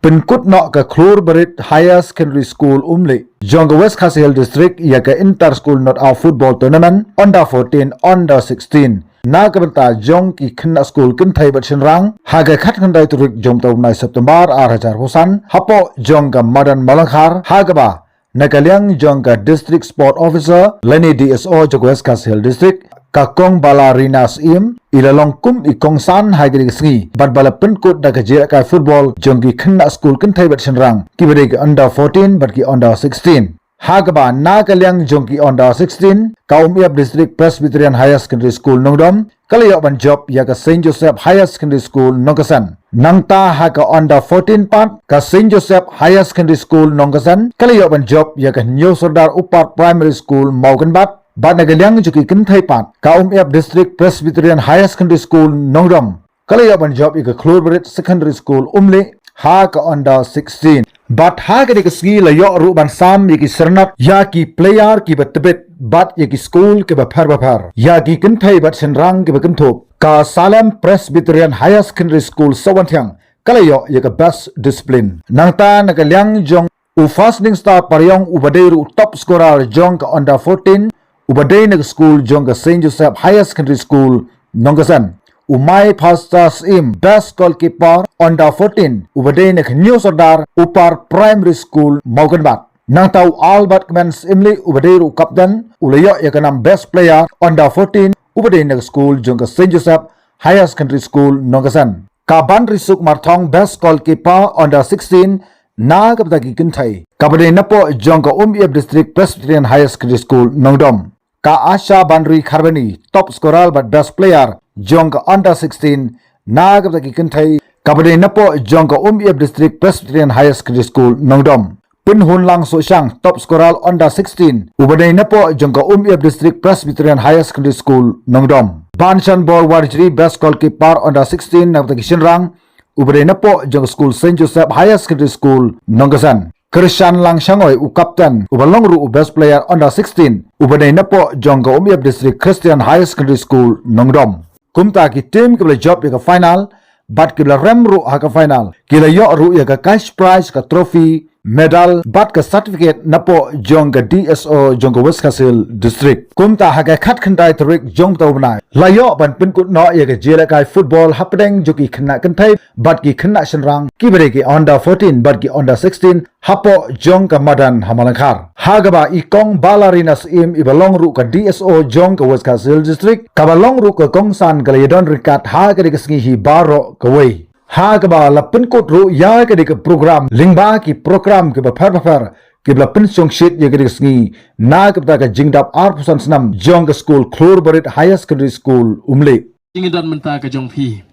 Penkut nok ke Khlur Barit Higher Secondary School Umli. Jong West Khasi District ya ke Inter School Not Out Football Tournament under 14 under 16. Na ke benta Jong ki kena school kin thai bat rang haga khat khandai turik jom tau nai September 2009 hapo Jong ka Madan Malakhar haga ba Nakaliang Jong ka District Sport Officer Leni DSO Jong West Khasi District kakong balarinas im ilalong kum ikong san hagiri sngi bat bala penkut da kajira kai football jongki khenna school kin thai bat rang ki bade ki under 14 bat ki under 16 hagaba na kalyang jongki under 16 kaumiap district presbyterian higher secondary school nongdom kalayo ban job ya ka Saint Joseph Higher Secondary School nongkasan nangta ha ka under 14 part ka Saint Joseph Higher Secondary School nongkasan kalayo ban job ya ka New Sardar Upar Primary School maukan bat Bat nagaliang juki kintai pat kaumiap district presbyterian higher secondary school nongdom kalaya ban job ika Khlur Barit secondary school umli ha ka under 16 bat ha ka dikasgi layo ru ban sam yaki sernat ya ki player ki batbet bat yaki school ke ba phar ya ki kintai bat senrang ke ba kinthop ka Salem Presbyterian Higher Secondary School Sawanthyang kalayo yaka best discipline nangta nagaliang jong u fasting star paryong ubadeiru top scorer jong ka under 14 Ubadai nag school Jong Saint Joseph Higher Secondary School Nongkasan Umay Pastors im best goalkeeper under 14 Ubadai nag New Sardar Upar Primary School Mauganbat Nang tau Albert Kmens imli Ubadai ru captain ulayo yakanam best player under 14 Ubadai nag school Jong Saint Joseph Higher Secondary School Nongkasan Kaban Risuk Marthong best goalkeeper under 16 na kaptaki kintai kabade napo Jong Umbiap District Presbyterian Higher Secondary School Nongdom Ka Asha Bandri Kharbani top scorer but best player Jong under 16 na kaptaki kintai kabade napo Jong Umbiap District Presbyterian Higher Secondary School Nongdom Pynhun lang so siyang top scorer under 16 ubade napo Jong Umbiap District Presbyterian Higher Secondary School Nongdom Banshan Bor Warjri best goalkeeper under 16 na kaptaki sinrang ubade napo Jong School Saint Joseph Higher Secondary School Nongkasan Christian lang shangoy u captain ubalong ru u best player under 16 ubade napo Jong Umbiap District Christian Higher Secondary School Nongdom kumta ki team kibla job ya ka final bat kibla rem ru ha ka final kila yo ru ya ka cash prize ka trophy medal bat ka certificate napo Jong DSO Jong West Khasi District kumta ha ka khat khandai tarik Jong tawbnai layo ban pinkut no ya ka jela kai football hapdeng joki khna kanthai bat ki khna shenrang ki bare ki under 14 bat ki under 16 hapo Jong ka Madan Hamalakhar hagaba ikong balarinas im ibalong ru ka DSO Jong ka West Khasi District kabalong ru ka kongsan galayadon rikat ha ka dikasngi hi baro ka wei Hagaba la penkot ru ya ke dik program lingba ki program ke ba phar ke bla pensong sheet ya ke dik sngi na ke ta ka jingdap arpusan snam Jong School Khlur Barit Higher Secondary School umle ingidon menta ka Jong phi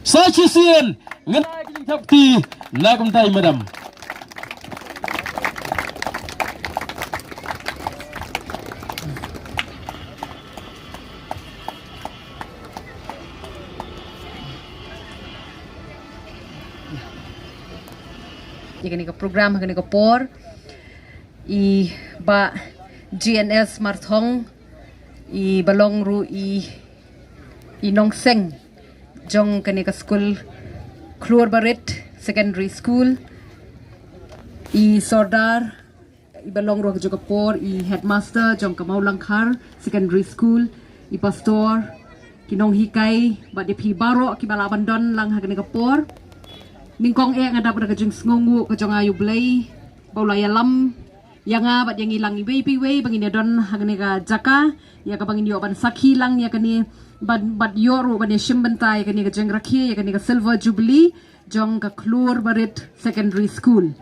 sa chi sien nganai ki thap ti na kum tai madam Jika ni program ni por I ba GNS Marthong I balong ru I nong seng Jong kani ka school Khlur Barit Secondary School I Sardar I balong ru ka por I headmaster Jong ka Maulangkhar Secondary School I pastor kinong hikai ba de pi baro ki balabandon lang ha kani ka por Ningkong nga dapat kajeng ngongu kajeng Jubilee baulaya lam yang bat yang ilang iwei piwei bangin don hagani ka jaka ya ka bangin yo ban sakhi lang ya kani bat yoru ban shimbentai kani kajeng rakhi ya kani ka silver Jubilee Jong ka Khlur Barit Secondary School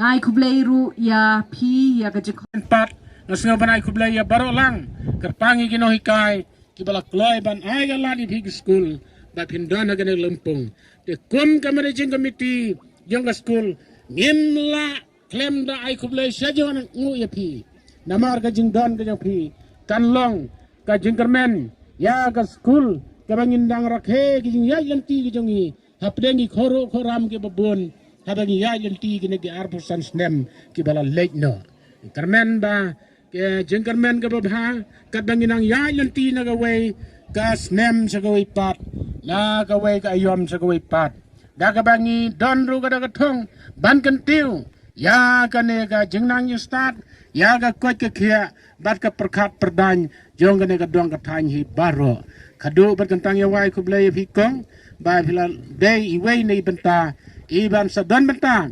ngai kublei ru ya pi ya kajeng pat nasnga banai kublei ya baro lang kerpangi kino hikai kibala kloi ban ai galani big school bat hindon hagani lempung the kun managing committee Jong School nimla claim da ai kublai sajon ngu ya pi namar ka jingdon ka pi kanlong ka jingkermen ya ka school ka bangindang rakhe ki jing ya yanti ki jongi hapdengi khoro khoram ke babon habangi ya yanti ki ne ki arpusan snem ki bala late no kermen ba ke jingkermen ka babha ka bangindang ya yanti na ga way kas nem sagawai pat na kawai ka ayom sagawai pat daga bangi don ru ka daga thong ban kan tiu ya ka ne ka jingnang yu start ya ka kot ka khia bat ka perkhat perdan jong ka ne ka dong ka thang hi baro khadu bat kan tang ya wai kublai phi kong ba phila dei I wei nei benta I ban sa don benta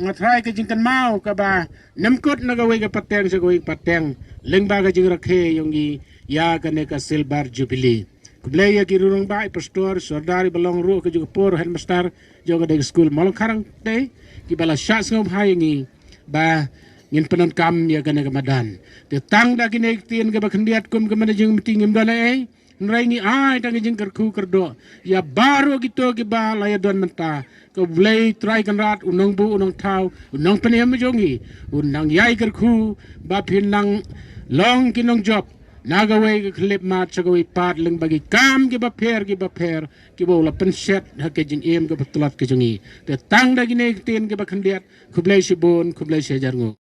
ngatrai ka jingkan mau ka ba nemkot na gawai ka pateng sa gawai pateng lengba ka jing rakhe yongi ya ka ne ka silver jubilee kublai ya ki rurung bai pastor sordari balong ru ka juga por headmaster joga de school malong karang te ki bala shots ngom hayangi ba ngin penon kam ya ka ne ka madan te tang da ki ne tien ka ba khandiat kum ka manajing meeting ngim dala ai nrai ai tang jing kerku kerdo ya baru gitu ki ba la ya don menta ko blai try kan rat unong bu unong thau unong penem jongi unang yai kerku ba pinang long kinong job nagaway ka klip mat sagaway pat leng bagi kam ki ba per ki ba la penset ha ke jing em ka ba tulat ke jongi te tang da ki ne tien ki ba khandiat kublai sibon kublai sejarngo